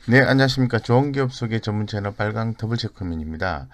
네, 안녕하십니까. 좋은 기업 소개 전문 채널 빨강 더블 체크맨입니다.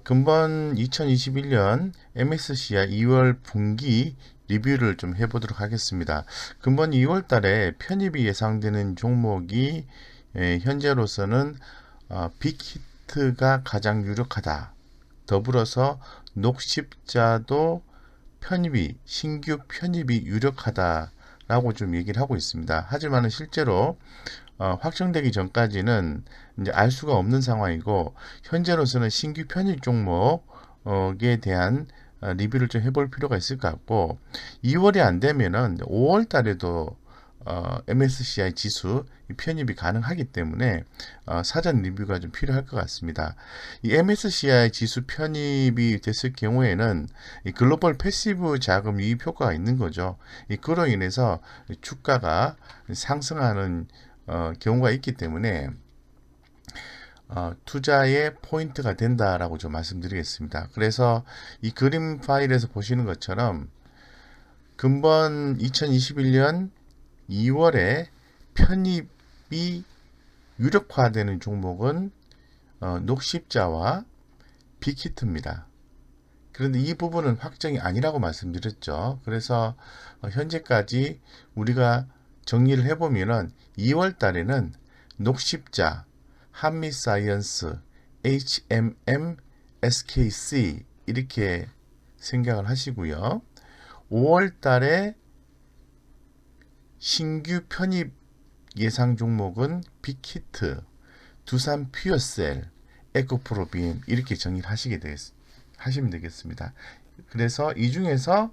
금번 2021년 MSCI 2월 분기 리뷰를 좀 해보도록 하겠습니다. 금번 2월 달에 편입이 예상되는 종목이 현재로서는 빅히트가 가장 유력하다. 더불어서 녹십자도 신규 편입이 유력하다라고 좀 얘기를 하고 있습니다. 하지만 실제로 확정되기 전까지는 이제 알 수가 없는 상황이고, 현재로서는 신규 편입 종목에 대한 리뷰를 좀 해볼 필요가 있을 것 같고, 2월이 안 되면은 5월 달에도 MSCI 지수 편입이 가능하기 때문에 사전 리뷰가 좀 필요할 것 같습니다. 이 MSCI 지수 편입이 됐을 경우에는 이 글로벌 패시브 자금 유입 효과가 있는 거죠. 그로 인해서 주가가 상승하는 경우가 있기 때문에 투자의 포인트가 된다라고 좀 말씀드리겠습니다. 그래서 이 그림 파일에서 보시는 것처럼 금번 2021년 2월에 편입이 유력화되는 종목은 녹십자와 빅히트입니다. 그런데 이 부분은 확정이 아니라고 말씀드렸죠. 그래서 현재까지 우리가 정리를 해보면은 2월 달에는 녹십자, 한미사이언스, HMM, SKC 이렇게 생각을 하시고요. 5월 달에 신규 편입 예상 종목은 빅히트, 두산 퓨어셀, 에코프로비엠 이렇게 정리를 하시면 되겠습니다. 그래서 이 중에서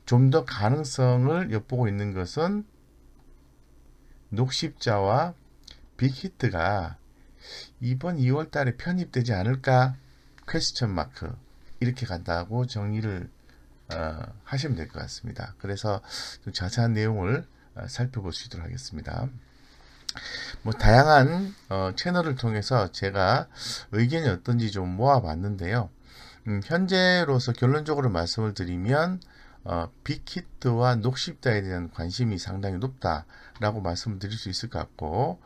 좀 더 가능성을 엿보고 있는 것은 녹십자와 빅히트가 이번 2월 달에 편입되지 않을까? 퀘스천 마크 이렇게 간다고 정리를 하시면 될 것 같습니다. 그래서 좀 자세한 내용을 살펴볼 수 있도록 하겠습니다. 뭐 다양한 채널을 통해서 제가 의견이 어떤지 좀 모아봤는데요. 현재로서 결론적으로 말씀을 드리면 빅히트와 녹십자에 대한 관심이 상당히 높다라고 말씀을 드릴 수 있을 것 같고,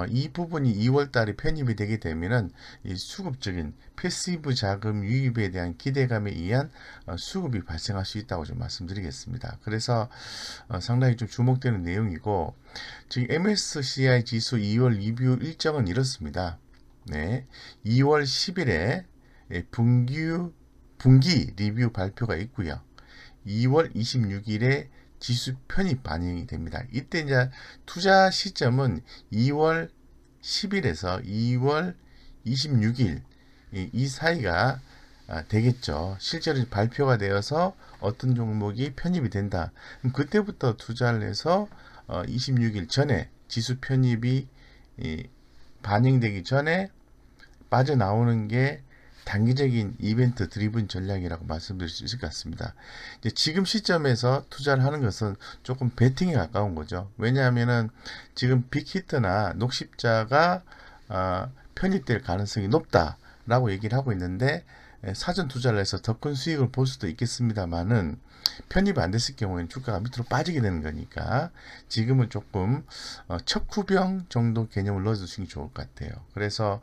이 부분이 2월 달에 편입이 되게 되면은 이 수급적인 패시브 자금 유입에 대한 기대감에 의한 수급이 발생할 수 있다고 좀 말씀드리겠습니다. 그래서 상당히 좀 주목되는 내용이고, 지금 MSCI 지수 2월 리뷰 일정은 이렇습니다. 네, 2월 10일에 분기 리뷰 발표가 있고요. 2월 26일에 지수 편입 반영이 됩니다. 이때 이제 투자 시점은 2월 10일에서 2월 26일 이 사이가 되겠죠. 실제로 발표가 되어서 어떤 종목이 편입이 된다. 그럼 그때부터 투자를 해서 26일 전에 지수 편입이 반영되기 전에 빠져나오는 게 단기적인 이벤트 드리븐 전략이라고 말씀드릴 수 있을 것 같습니다. 이제 지금 시점에서 투자를 하는 것은 조금 베팅에 가까운 거죠. 왜냐하면은 지금 빅히트나 녹십자가 편입될 가능성이 높다라고 얘기를 하고 있는데, 사전 투자를 해서 더 큰 수익을 볼 수도 있겠습니다만은 편입이 안 됐을 경우에는 주가가 밑으로 빠지게 되는 거니까 지금은 조금 척후병 정도 개념을 넣어주시는 게 좋을 것 같아요. 그래서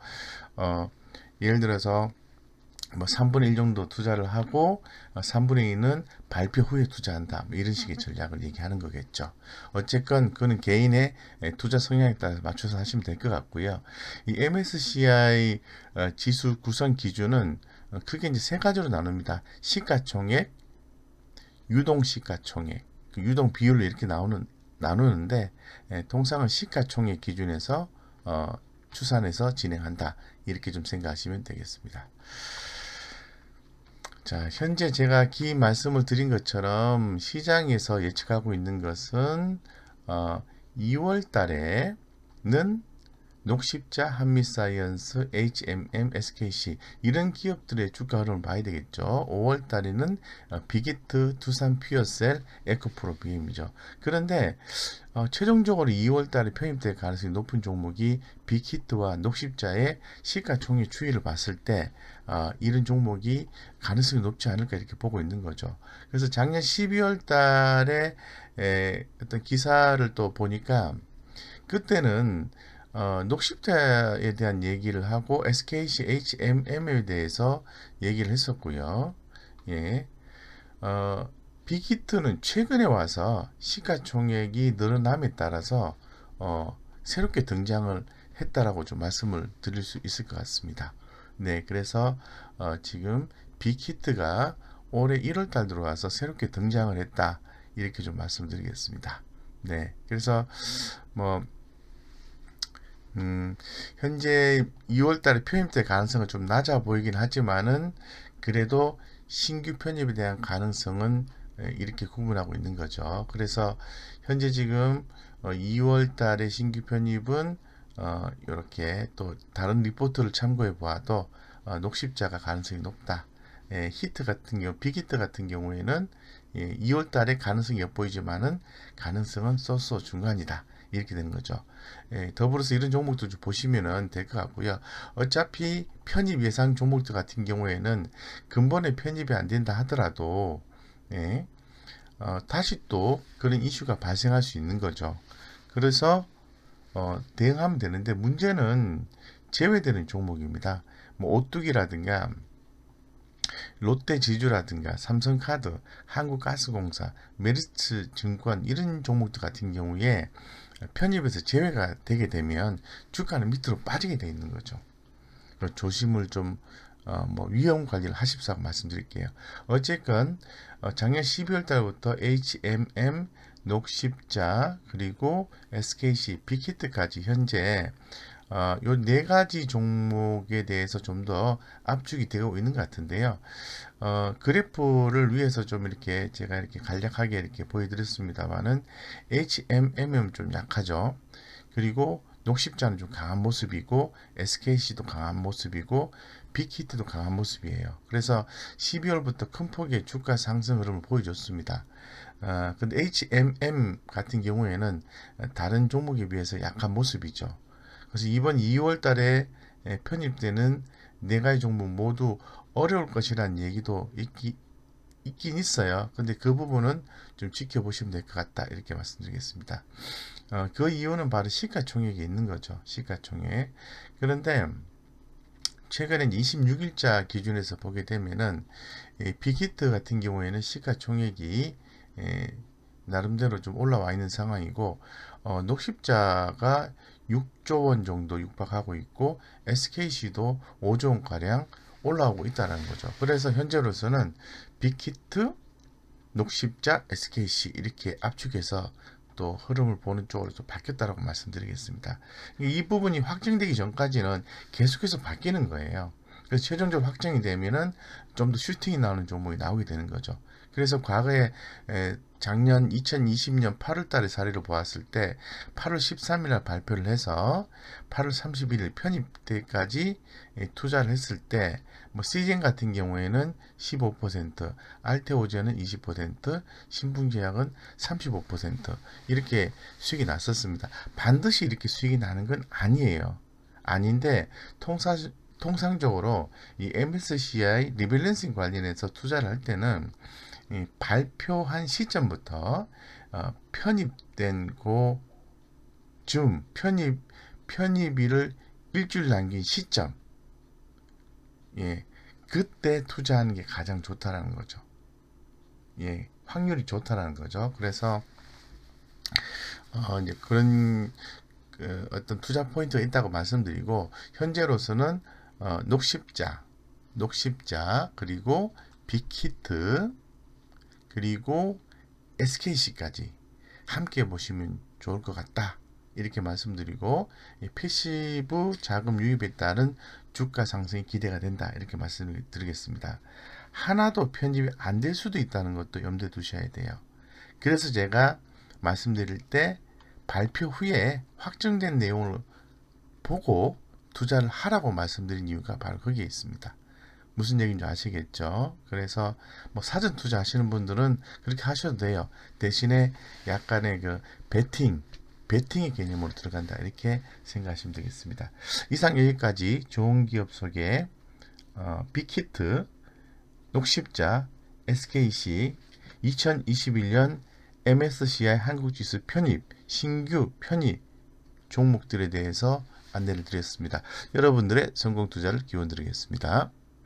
예를 들어서 뭐 3분의 1 정도 투자를 하고 3분의 2는 발표 후에 투자한다. 뭐 이런 식의 전략을 얘기하는 거겠죠. 어쨌건 그거는 개인의 투자 성향에 따라 맞춰서 하시면 될 것 같고요. 이 MSCI 지수 구성 기준은 크게 이제 세 가지로 나눕니다. 시가총액, 유동 시가총액, 그 유동 비율로 이렇게 나누는데 통상은 시가총액 기준에서 추산해서 진행한다. 이렇게 좀 생각하시면 되겠습니다. 자, 현재 제가 긴 말씀을 드린 것처럼 시장에서 예측하고 있는 것은 2월 달에는 녹십자, 한미사이언스, HMM, SKC 이런 기업들의 주가 흐름을 봐야 되겠죠. 5월 달에는 빅히트, 두산 퓨어셀, 에코프로비엠이죠. 그런데 최종적으로 2월 달에 편입될 가능성이 높은 종목이 빅히트와 녹십자의 시가총액 추이를 봤을 때 이런 종목이 가능성이 높지 않을까 이렇게 보고 있는 거죠. 그래서 작년 12월 달에 어떤 기사를 또 보니까 그때는 녹십자에 대한 얘기를 하고 SKC HMM에 대해서 얘기를 했었고요. 예. 빅히트는 최근에 와서 시가총액이 늘어남에 따라서 새롭게 등장을 했다라고 좀 말씀을 드릴 수 있을 것 같습니다. 네, 그래서 지금 빅히트가 올해 1월 달 들어와서 새롭게 등장을 했다. 이렇게 좀 말씀드리겠습니다. 네, 그래서 뭐 현재 2월 달에 편입될 가능성은 좀 낮아 보이긴 하지만은 그래도 신규 편입에 대한 가능성은 이렇게 구분하고 있는 거죠. 그래서 현재 지금 2월 달에 신규 편입은 이렇게 또 다른 리포트를 참고해 보아도 녹십자가 가능성이 높다. 히트 같은 경우, 빅히트 같은 경우에는 2월 달에 가능성이 엿보이지만은 가능성은 쏘쏘 중간이다. 이렇게 되는 거죠. 더불어서 이런 종목도 좀 보시면 될 것 같고요. 어차피 편입 예상 종목들 같은 경우에는 근본에 편입이 안 된다 하더라도 다시 또 그런 이슈가 발생할 수 있는 거죠. 그래서 대응하면 되는데 문제는 제외되는 종목입니다. 뭐 오뚜기라든가 롯데지주라든가 삼성카드, 한국가스공사, 메리츠증권 이런 종목들 같은 경우에 편입에서 제외가 되게 되면 주가는 밑으로 빠지게 되어 있는 거죠. 조심을 좀 위험 관리를 하십사고 말씀드릴게요. 어쨌건 작년 12월 달부터 HMM, 녹십자 그리고 SKC, 빅히트까지 현재 요 네 가지 종목에 대해서 좀 더 압축이 되고 있는 것 같은데요. 그래프를 위해서 좀 이렇게 제가 이렇게 간략하게 이렇게 보여드렸습니다만은 HMM은 좀 약하죠. 그리고 녹십자는 좀 강한 모습이고 SKC도 강한 모습이고 빅히트도 강한 모습이에요. 그래서 12월부터 큰 폭의 주가 상승 흐름을 보여줬습니다. 근데 HMM 같은 경우에는 다른 종목에 비해서 약한 모습이죠. 그래서 이번 2월 달에 편입되는 네 가지 종목 모두 어려울 것이라는 얘기도 있긴 있어요. 근데 그 부분은 좀 지켜보시면 될 것 같다. 이렇게 말씀드리겠습니다. 그 이유는 바로 시가총액이 있는 거죠. 시가총액. 그런데 최근에 26일자 기준에서 보게 되면은 빅히트 같은 경우에는 시가총액이 나름대로 좀 올라와 있는 상황이고 녹십자가 6조 원 정도 육박하고 있고 SKC도 5조 원 가량 올라오고 있다는 거죠. 그래서 현재로서는 빅히트, 녹십자, SKC 이렇게 압축해서 또 흐름을 보는 쪽으로 또 바뀌었다라고 말씀드리겠습니다. 이 부분이 확정되기 전까지는 계속해서 바뀌는 거예요. 그래서 최종적으로 확정이 되면은 좀 더 슈팅이 나오는 종목이 나오게 되는 거죠. 그래서 과거에 작년 2020년 8월 달의 사례를 보았을 때 8월 13일 날 발표를 해서 8월 31일 편입 때까지 투자를 했을 때 뭐 시젠 같은 경우에는 15%, 알테오젠은 20%, 신풍제약은 35% 이렇게 수익이 났었습니다. 반드시 이렇게 수익이 나는 건 아니에요. 아닌데 통상적으로 이 MSCI 리밸런싱 관련해서 투자를 할 때는 발표한 시점부터 편입된 편입일을 일주일 남긴 시점, 그때 투자하는 게 가장 좋다라는 거죠. 확률이 좋다라는 거죠. 그래서 이제 그런 어떤 투자 포인트가 있다고 말씀드리고 현재로서는 녹십자 그리고 빅히트 그리고 SKC까지 함께 보시면 좋을 것 같다. 이렇게 말씀드리고 패시브 자금 유입에 따른 주가 상승이 기대가 된다. 이렇게 말씀을 드리겠습니다. 하나도 편집이 안 될 수도 있다는 것도 염두에 두셔야 돼요. 그래서 제가 말씀드릴 때 발표 후에 확정된 내용을 보고 투자를 하라고 말씀드린 이유가 바로 거기에 있습니다. 무슨 얘기인지 아시겠죠? 그래서 뭐 사전 투자 하시는 분들은 그렇게 하셔도 돼요. 대신에 약간의 그 베팅의 개념으로 들어간다. 이렇게 생각하시면 되겠습니다. 이상 여기까지 좋은 기업 소개, 빅히트, 녹십자, SKC 2021년 MSCI 한국지수 편입, 신규 편입 종목들에 대해서 안내를 드렸습니다. 여러분들의 성공 투자를 기원 드리겠습니다.